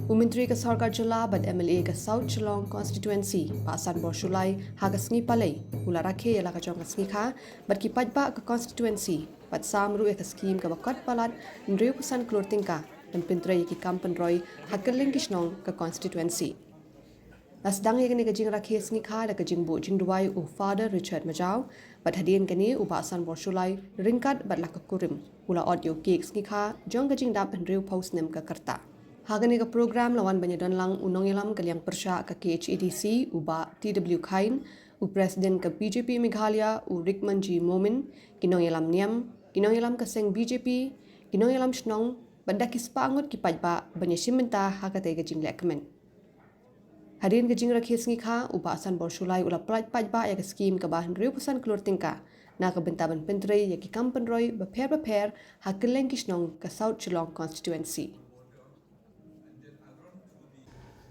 Umentri ka Sarkar Jula but MLA ka South Chalong constituency Bah Sanbor Shulai ha ka Pynlait ula Rakhe yala ka jong ka Sngikha but ki paidbah ka constituency but samru ka skhim ka bakot palat nriu kusan klur tingka dan Pynlait ki kampen roy ha ka lingkishnong ka constituency. Nasdang yang ni kajing Rakhe Sngikha da kajing bu jing duai u father Richard Majau but hadin kani u Bah Sanbor Shulai ringkat but laka kurim ula audio cake Sngikha jong kajing dap nriu post nem ka karta. Hagani ka program lawan banyadan lang unong ilam kaliang persya ka KHEDC uba TW Khain u President ka BJP Meghalaya u Rickman G Momin kinong ilam niam kinong ilam ka seng BJP kinong ilam shnong bandakis paangot ki paidbah banyasiminta hakatay ka jing lekmen. Hadin ka jing Rakhe Sngikha u Bah Sanbor Shulai ula paidbah ya ka skim ka bahan riu pusan klur tingka na ka bentaban Pynlait ya ki kampen roy baper hakeleng kishnong ka South Chalong constituency.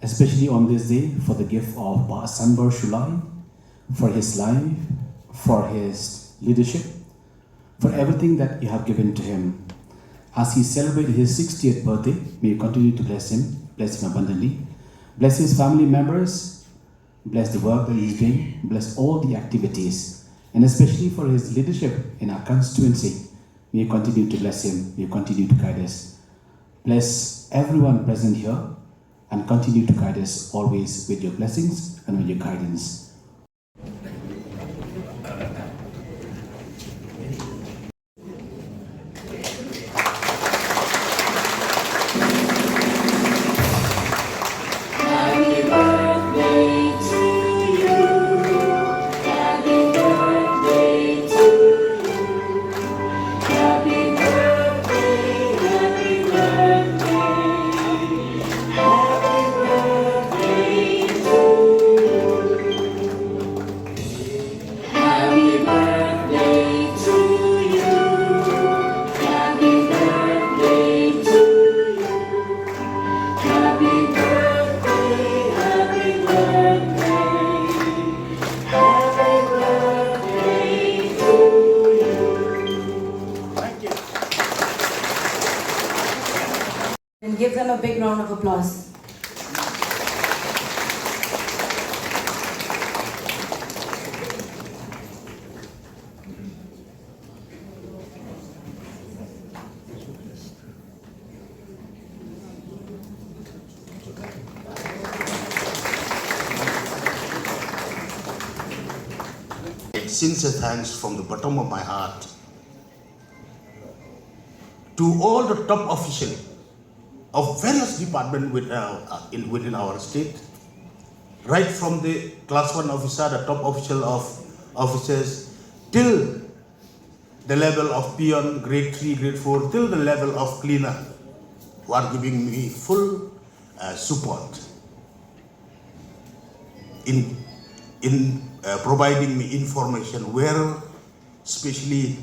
Especially on this day, for the gift of Bah Sanbor Shulai, for his life, for his leadership, for everything that you have given to him. As he celebrated his 60th birthday, may you continue to bless him abundantly. Bless his family members, bless the work that he's doing, bless all the activities, and especially for his leadership in our constituency. May you continue to bless him, may you continue to guide us. Bless everyone present here, and continue to guide us always with your blessings and with your guidance. And give them a big round of applause. Sincere thanks from the bottom of my heart to all the top officials of various departments within our state, right from the class 1 officer, the top official of officers, till the level of peon, grade 3, grade 4, till the level of cleaner, who are giving me full support in providing me information especially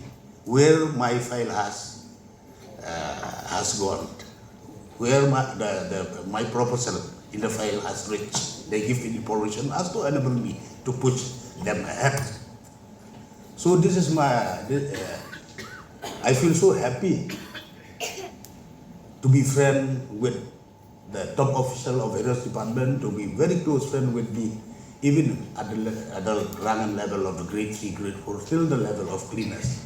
where my file has gone, where my proposal in the file has reached. They give me information as to enable me to push them ahead. So this is I feel so happy to be friend with the top official of various department, to be very close friend with me, even at the rank and level of the grade 3, grade 4, till the level of cleaners.